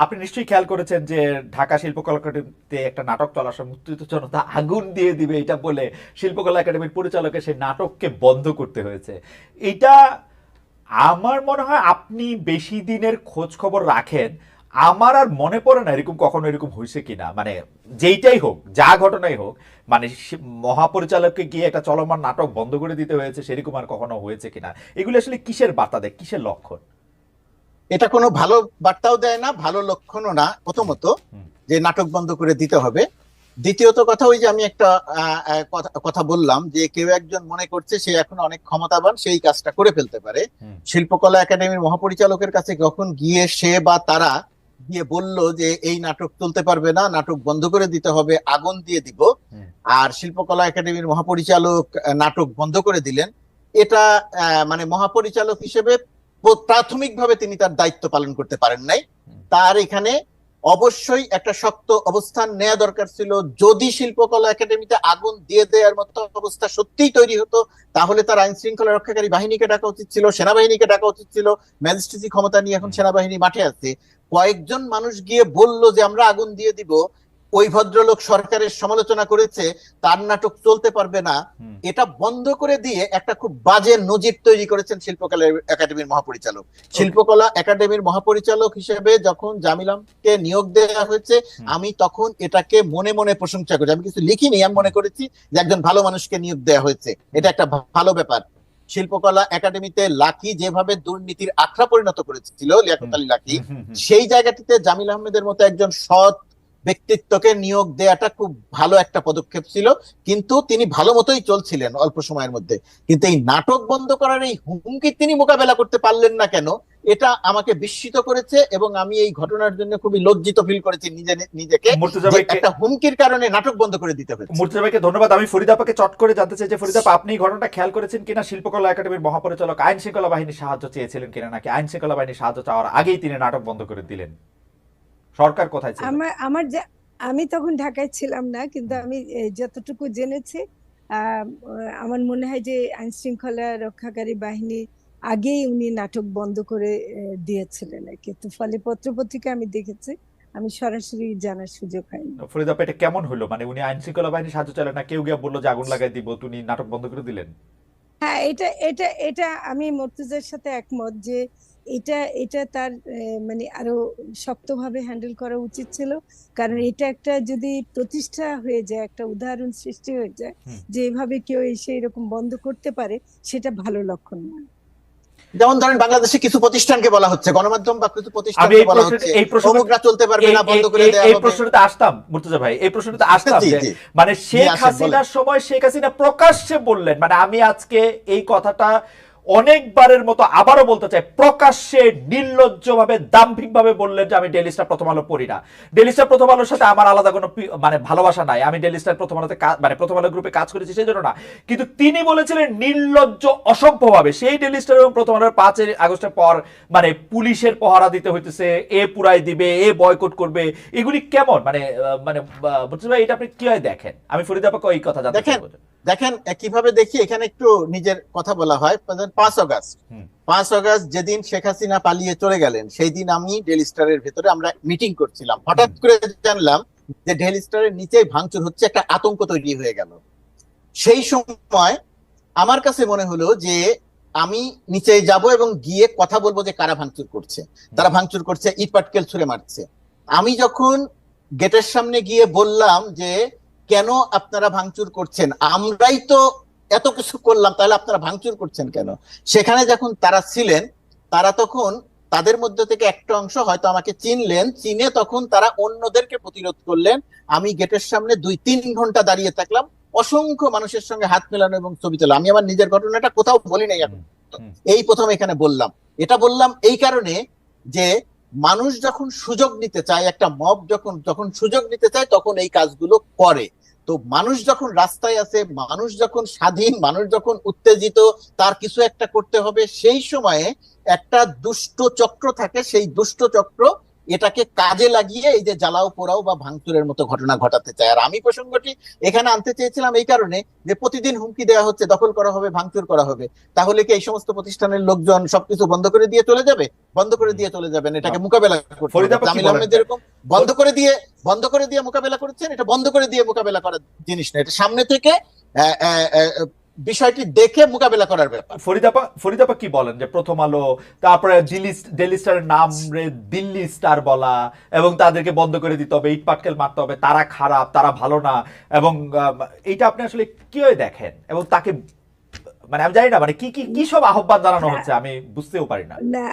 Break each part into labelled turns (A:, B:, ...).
A: আপনি নিশ্চয়ই খেয়াল করেছেন যে ঢাকা শিল্পকলা একাডেমিতে একটা নাটক চলার সময় মুক্তিযুদ্ধ জনতা আগুন দিয়ে দিবে এটা বলে শিল্পকলা একাডেমির পরিচালকের সেই নাটককে বন্ধ করতে হয়েছে। এটা আমার মনে হয় আপনি বেশি দিনের খোঁজ খবর রাখেন, আমার আর মনে পড়ে না এরকম কখনো এরকম হয়েছে কিনা। মানে যেইটাই হোক, যা ঘটনাই হোক, মানে মহাপরিচালককে গিয়ে একটা চলমান নাটক বন্ধ করে দিতে হয়েছে সেরকম আর কখনো হয়েছে কিনা। এগুলো আসলে কিসের বার্তা দেয়, কিসের লক্ষণ?
B: এটা কোনো ভালো বার্তাও দেয় না, ভালো লক্ষণও না। প্রথমত যে নাটক বন্ধ করে দিতে হবে, দ্বিতীয়ত কথা ওই যে আমি একটা কথা বললাম যে কেউ একজন মনে করছে সে এখন অনেক ক্ষমতাবান, সেই কাজটা করে ফেলতে পারে। শিল্পকলা একাডেমির মহাপরিচালকের কাছে যখন গিয়ে সে বা তারা গিয়ে বলল যে এই নাটক চলতে পারবে না, নাটক বন্ধ করে দিতে হবে, আগুন দিয়ে দিব, আর শিল্পকলা একাডেমির মহাপরিচালক নাটক বন্ধ করে দিলেন, এটা মানে মহাপরিচালক হিসেবে প্রাথমিকভাবে তিনি তার দায়িত্ব পালন করতে পারেন নাই। তার এখানে অবশ্যই একটা শক্ত অবস্থান নেওয়া দরকার ছিল। যদি শিল্পকলা একাডেমিতে আগুন দিয়ে দেওয়ার মতো অবস্থা সত্যিই তৈরি হতো, তাহলে তার আইন শৃঙ্খলা রক্ষাকারী বাহিনীকে ডাকা উচিত ছিল, সেনাবাহিনীকে ডাকা উচিত ছিল। ম্যাজিস্ট্রেসি ক্ষমতা নিয়ে এখন সেনাবাহিনী মাঠে আছে। কয়েকজন মানুষ গিয়ে বলল যে আমরা আগুন দিয়ে দিব, ওই ভদ্রলোক সরকারের সমালোচনা করেছে, তার নাটক চলতে পারবে না, এটা বন্ধ করে দিয়ে একটা খুব বাজে নজির তৈরি করেছেন শিল্পকলা একাডেমির মহাপরিচালক। শিল্পকলা একাডেমির মহাপরিচালক হিসেবে যখন জামিলামকে নিয়োগ দেওয়া হয়েছে, আমি তখন এটাকে মনে মনে প্রশংসা করি। আমি কিছু লিখিনি, আমি মনে করেছি যে একজন ভালো মানুষকে নিয়োগ দেওয়া হয়েছে, এটা একটা ভালো ব্যাপার। শিল্পকলা একাডেমিতে লাকি যেভাবে দুর্নীতির আখড়া পরিণত করেছিল লিয়াকত আলী লাকি, সেই জায়গাটিতে জামিল আহমেদের মতো একজন সৎ ব্যক্তিত্বকে নিয়োগ দেওয়াটা খুব ভালো একটা পদক্ষেপ ছিল। কিন্তু তিনি ভালো মতোই চলছিলেন অল্প সময়ের মধ্যে, কিন্তু এই নাটক বন্ধ করার এই হুমকি তিনি মোকাবেলা করতে পারলেন না কেন, এটা আমাকে বিস্মিত করেছে। এবং আমি এই ঘটনার জন্য খুবই লজ্জিত ফিল করেছি নিজেকে, একটা হুমকির কারণে নাটক বন্ধ করে দিতে হয়েছে।
A: মুর্তজা ভাইকে ধন্যবাদ। আমি ফরিদা আপাকে চট করে জানতে চাই যে ফরিদা আপা, আপনি ঘটনাটা খেয়াল করেছেন কিনা? শিল্পকলা একাডেমির মহাপরিচালক আইন শৃঙ্খলা বাহিনীর সাহায্য চেয়েছিলেন কিনা, নাকি আইন শৃঙ্খলা বাহিনীর সাহায্য চাওয়ার আগেই তিনি নাটক বন্ধ করে দিলেন? সরকার কোথায় ছিল?
C: আমার আমি তখন ঢাকায় ছিলাম না, কিন্তু আমি যতটুকু জেনেছি আমার মনে হয় যে আইন শৃঙ্খলা রক্ষাকারী বাহিনী আগেই উনি নাটক বন্ধ করে দিয়েছিলেন আর কি। তো ফলে পত্রপত্রিকা আমি দেখেছি, আমি সরাসরি জানার সুযোগ হয়নি।
A: ফরিদা আপা, এটা কেমন হলো? মানে উনি আইন শৃঙ্খলা বাহিনীর সাহায্য চাইলেন না কেউ গিয়ে বললো যে আগুন লাগাই দিব, তুমি নাটক বন্ধ করে দিলেন?
C: হ্যাঁ, এটা এটা এটা আমি মুর্তজার সাথে একমত যে এটা এটা তার মানে আরো শক্তভাবে হ্যান্ডেল করা উচিত ছিল। কারণ এটা একটা যদি প্রতিষ্ঠা হয়ে যায়, একটা উদাহরণ সৃষ্টি হয়ে যায় যে এভাবে কেউ এসে এরকম বন্ধ করতে পারে, সেটা ভালো লক্ষণ নয়।
B: যেমন ধরেন বাংলাদেশে কিছু প্রতিষ্ঠানকে বলা হচ্ছে, গণমাধ্যম বা কিছু প্রতিষ্ঠানকে বলা হচ্ছে অমুকরা চলতে পারবে না, বন্ধ করে দেওয়া হবে।
A: এই প্রশ্নটাতে আসতাম মুর্তজা ভাই, এই প্রশ্নটাতে আসতাম যে মানে শেখ হাসিনার সময় শেখ হাসিনা প্রকাশ্যে বললেন, মানে আমি আজকে এই কথাটা অনেকবারের মতো আবারও বলতে চাই, প্রকাশ্যে নির্লজ্জভাবে দাম্ভিকভাবে বললেন যে আমি ডেইলি স্টার প্রথম আলো পড়ি না, ডেইলি স্টার প্রথম আলোর সাথে আমার আলাদা কোনো মানে ভালোবাসা নাই, আমি ডেইলি স্টার প্রথম আলোতে মানে প্রথম আলো গ্রুপে কাজ করেছি সেই জন্য না। কিন্তু তিনি বলেছিলেন নির্লজ্জ অসভ্যভাবে সেই ডেইলি স্টার এবং প্রথম আলোর 5 আগস্টের পর মানে পুলিশের পহরা দিতে হইতেছে, এ পুরাই দিবে, এ বয়কট করবে, এগুলি কেমন? মানে মানে বুঝতে ভাই, এটা আপনি কিভাবে দেখেন? আমি ফরিদা আপাকে এই কথা জানতে চাইবো।
B: দেখেন কিভাবে দেখি, এখানে একটু নিজের কথা বলা হয়। 5 আগস্ট যেদিন শেখ হাসিনা পালিয়ে চলে গেলেন, সেই দিন আমি ডেইলি স্টারের ভেতরে আমরা মিটিং করছিলাম। হঠাৎ করে জানলাম যে ডেইলি স্টারের নিচেই ভাঙচুর হচ্ছে, একটা আতঙ্ক তৈরি হয়ে গেল। সেই সময় আমার কাছে মনে হলো যে আমি নিচে যাব এবং গিয়ে কথা বলবো যে কারা ভাঙচুর করছে। তারা ভাঙচুর করছে, ইট পাটকেল ছুঁড়ে মারছে। আমি যখন গেটের সামনে গিয়ে বললাম যে কেন আপনারা ভাঙচুর করছেন, আমরাই তো এত কিছু করলাম, তাহলে আপনারা ভাঙচুর করছেন কেন? সেখানে যখন তারা ছিলেন, তারা তখন তাদের মধ্যে থেকে একটা অংশ হয়তো আমাকে চিনলেন, চিনে তখন তারা অন্যদেরকে প্রতিরোধ করলেন। আমি গেটের সামনে 2-3 ঘন্টা দাঁড়িয়ে থাকলাম, অসংখ্য মানুষের সঙ্গে হাত মেলানো এবং ছবি তোলা। আমি আমার নিজের ঘটনাটা কোথাও বলি নাই, এখন এই প্রথম এখানে বললাম। এটা বললাম এই কারণে যে মানুষ যখন সুযোগ নিতে চায়, একটা মব যখন সুযোগ নিতে চায়, তখন এই কাজগুলো করে। তো মানুষ যখন রাস্তায় আছে, মানুষ যখন স্বাধীন, মানুষ যখন উত্তেজিত, তার কিছু একটা করতে হবে, সেই সময়ে একটা দুষ্ট চক্র থাকে, সেই দুষ্ট চক্র এটাকে কাজে লাগিয়ে এই যে জ্বালাও পোড়াও বা ভাঙচুরের মতো ঘটনা ঘটাতে চায়। আর আমি প্রসঙ্গটি এখানে আনতে চেয়েছিলাম এই কারণে যে প্রতিদিন হুমকি দেওয়া হচ্ছে, দখল করা হবে, ভাঙচুর করা হবে। তাহলে কি এই সমস্ত প্রতিষ্ঠানের লোকজন সবকিছু বন্ধ করে দিয়ে চলে যাবে? বন্ধ করে দিয়ে চলে যাবেন, এটাকে মোকাবেলা করতে
A: ফরিদা
B: হবে।
A: আপা কি
B: জামিল
A: বলেন?
B: আহমেদ যেরকম বন্ধ করে দিয়ে মোকাবেলা করেছেন, এটা বন্ধ করে দিয়ে মোকাবেলা করার জিনিস না, এটা সামনে থেকে আহ, আহ, আহ, বিষয়টি দেখে মোকাবেলা করার ব্যাপার।
A: ফরিদাপা কি বলেন যে প্রথম আলো, তারপরে ডেইলি স্টারের নাম রে দিল্লি স্টার বলা, এবং তাদেরকে বন্ধ করে দিতে হবে, ইট পাটকেল মারতে হবে, তারা খারাপ, তারা ভালো না, এবং এইটা আপনি আসলে কিভাবে দেখেন? এবং তাকে মানে আমি জানি না মানে কি কি কি সব আহ্বান জানানো হচ্ছে, আমি বুঝতেও পারি না।
C: না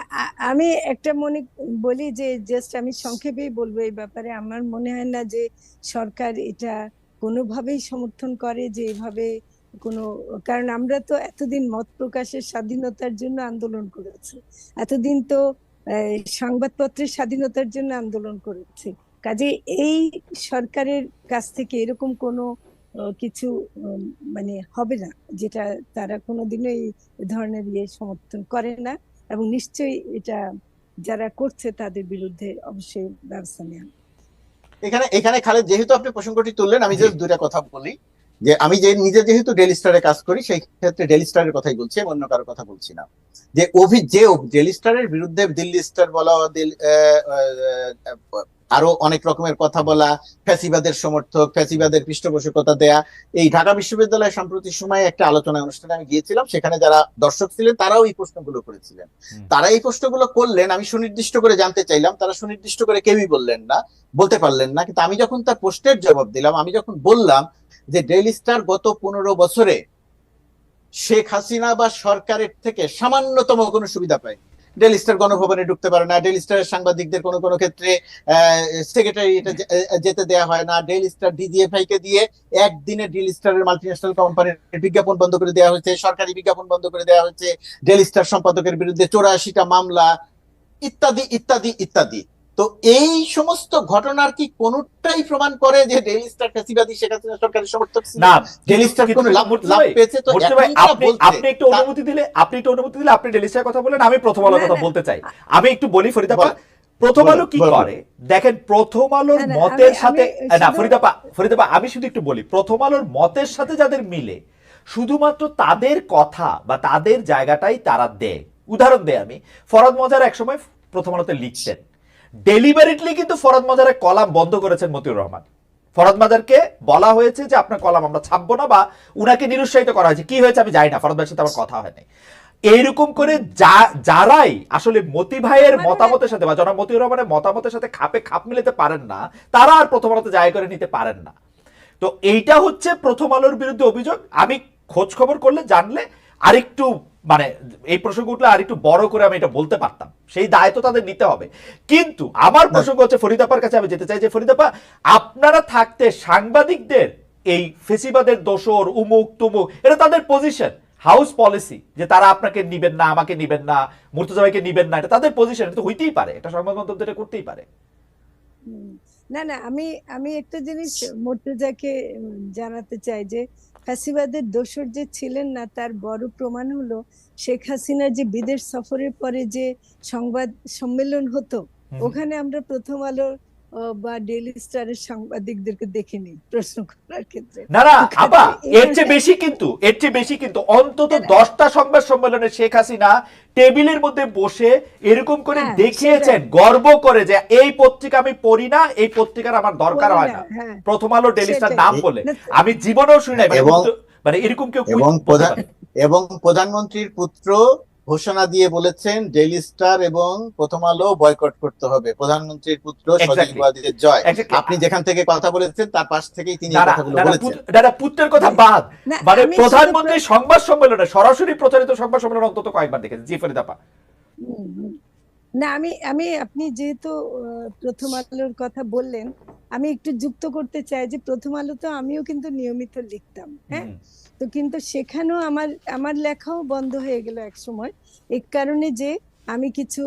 C: আমি একটা মনে বলি যে জাস্ট আমি সংক্ষেপেই বলবো এই ব্যাপারে। আমার মনে হয় না যে সরকার এটা কোনোভাবেই সমর্থন করে যে এভাবে কোনো, কারণ আমরা তো এতদিন মত প্রকাশের স্বাধীনতার জন্য আন্দোলন করেছি, এতদিন তো সংবাদপত্রের স্বাধীনতার জন্য আন্দোলন করেছি। কাজে এই সরকারের কাছ থেকে এরকম কোনো কিছু মানে হবে না, যেটা তারা কোনোদিনও এই ধরনের সমর্থন করে না, এবং নিশ্চয়ই এটা যারা করছে তাদের বিরুদ্ধে অবশ্যই ব্যবস্থা নেওয়া।
B: এখানে এখানে খালেদ, যেহেতু আপনি প্রসঙ্গটি তুললেন, আমি জাস্ট দুইটা কথা বলি। যে আমি যে নিজে যেহেতু ডেইলি স্টারে কাজ করি, সেই ক্ষেত্রে ডেইলি স্টারের কথাই বলছি, অন্য কারোর কথা বলছি না। যে ডেইলি স্টারের বিরুদ্ধে দিল্লি স্টার বলা, আরো অনেক রকমের কথা বলা, ফ্যাসিবাদের সমর্থক, ফ্যাসিবাদের পৃষ্ঠপোষকতা দেয়া, এই ঢাকা বিশ্ববিদ্যালয়ে সাম্প্রতিক সময়ে একটা আলোচনা অনুষ্ঠানে আমি গিয়েছিলাম, সেখানে যারা দর্শক ছিলেন তারাও এই প্রশ্নগুলো করেছিলেন। তারা এই প্রশ্নগুলো করলেন, আমি সুনির্দিষ্ট করে জানতে চাইলাম, তারা সুনির্দিষ্ট করে কেউই বলতে পারলেন না। কিন্তু আমি যখন তার প্রশ্নের জবাব দিলাম, আমি যখন বললাম যে ডেইলি স্টার গত 15 বছরে শেখ হাসিনা বা সরকারের থেকে সামান্যতম কোনো সুবিধা পায়, ডেইলি স্টার গণভবনে ঢুকতে পারে না, ডেইলি স্টারের সাংবাদিকদের কোনো কোনো ক্ষেত্রে সেক্রেটারিয়েটে যেতে দেয়া হয় না, ডেইলি স্টার ডিজিএফআই কে দিয়ে একদিনে ডেইলি স্টারের মাল্টিন্যাশনাল কোম্পানির বিজ্ঞাপন বন্ধ করে দেওয়া হয়েছে, সরকারি বিজ্ঞাপন বন্ধ করে দেওয়া হয়েছে, ডেইলি স্টার সম্পাদকের বিরুদ্ধে 84টা মামলা, ইত্যাদি ইত্যাদি ইত্যাদি। তো এই সমস্ত ঘটনার কি কোনটাই প্রমাণ করে যে ডেইলি স্টার ফ্যাসিবাদী শেখ হাসিনা সরকারের সমর্থক ছিল?
A: না,
B: ডেইলি স্টার কোনো লাভ পেয়েছে? তো
A: আপনি একটু অনুমতি দিলে আপনি ডেইলি স্টারের কথা বলেন, আমি প্রথম আলোর কথা বলতে চাই। আমি একটু বলি ফরিদাপা, প্রথম আলো কি করে দেখেন, প্রথম আলোর মতের সাথে না, ফরিদাপা আমি শুধু একটু বলি, প্রথম আলোর মতের সাথে যাদের মিলে শুধুমাত্র তাদের কথা বা তাদের জায়গাটাই তারা দেয়। উদাহরণ দেয়, আমি ফরহাদ মজার একসময় প্রথম আলোতে লিখতেন, ডেলিভারিটলি কিন্তু ফরহাদ মজারের কলাম বন্ধ করেছেন মতিউর রহমান। ফরহাদ মজারকে বলা হয়েছে যে আপনার কলাম আমরা ছাপবো না, বা উনাকে নিরুৎসাহিত করা হয়েছে, কি হয়েছে আমি জানি না, ফরহাদ ভাইয়ের সাথে আমার কথা হয়নি। এইরকম করে যারাই আসলে মতি ভাইয়ের মতামতের সাথে বা জনাব মতিউর রহমানের মতামতের সাথে খাপ মিলাতে পারেন না, তারা আর প্রথম আলোতে জায়গা করে নিতে পারেন না। তো এইটা হচ্ছে প্রথম আলোর বিরুদ্ধে অভিযোগ। আমি খোঁজ খবর করলে জানলে আরেকটু মানে এই প্রসঙ্গ উঠলে আরেকটু বড় করে আমি এটা বলতে পারতাম, সেই দায় তো তাদের নিতে হবে। কিন্তু আমার প্রসঙ্গ হচ্ছে ফরিদাপার কাছে আমি যেতে চাই যে ফরিদাপা, আপনারা থাকতে সাংবাদিকদের এই ফেসিবাদের দোসর উমুক তুমুক, এটা তাদের পজিশন, হাউস পলিসি, যে তারা আপনাকে নিবেন না, আমাকে নিবেন না, মুর্তজা ভাইকে নিবেন না, এটা তাদের পজিশন, এটা তো হইতেই পারে, এটা সংবাদ মাধ্যম এটা করতেই পারে।
C: না না, আমি একটা জিনিস মুর্তজাকে জানাতে চাই যে ফ্যাসিবাদের দোসর যে ছিলেন না, তার বড় প্রমাণ হলো শেখ হাসিনার যে বিদেশ সফরের পরে যে সংবাদ সম্মেলন হতো, ওখানে আমরা প্রথম আলোর বা ডেইলি স্টারের সাংবাদিকদেরকে দেখিনি প্রশ্ন করার ক্ষেত্রে।
A: না না আপা, এর চেয়ে বেশি কিন্তু অন্তত 10টা সংবাদ সম্মেলনে শেখ হাসিনা টেবিলের মধ্যে বসে এরকম করে দেখিয়েছেন গর্ব করে যে এই পত্রিকা আমি পড়ি না, এই পত্রিকার আমার দরকার হয় না, প্রথম আলো ডেইলি স্টার নাম বলে আমি জীবনেও শুনি না। মানে এরকম কেউ
B: এবং প্রধানমন্ত্রীর পুত্র ঘোষণা দিয়ে বলেছেন ডেইলি স্টার এবং প্রথম আলো বয়কট করতে হবে। প্রধানমন্ত্রীর পুত্র সজীব জয়, আপনি যেখান থেকে কথা বলেছেন তার পাশ থেকেই তিনি কথাগুলো বলেছেন।
A: দাদা পুত্রের কথা বাদ, মানে প্রধানমন্ত্রী সংবাদ সম্মেলনে সরাসরি প্রচারিত সংবাদ সম্মেলন অন্তত কয়েকবার দেখেছেন। জি ফরিদাপা।
C: না আমি আপনি যেহেতু প্রথম আলোর কথা বললেন, আমি একটু যুক্ত করতে চাই যে প্রথম আলো তো আমিও কিন্তু নিয়মিত লিখতাম, হ্যাঁ, তো কিন্তু সেখানেও আমার লেখাও বন্ধ হয়ে গেল এক সময়, এই কারণে যে আমি কিছু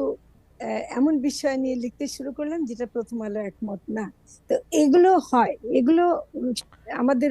C: এমন বিষয় নিয়ে লিখতে শুরু করলাম যেটা প্রথম আলো একমত না। তো এগুলো হয়, এগুলো আমাদের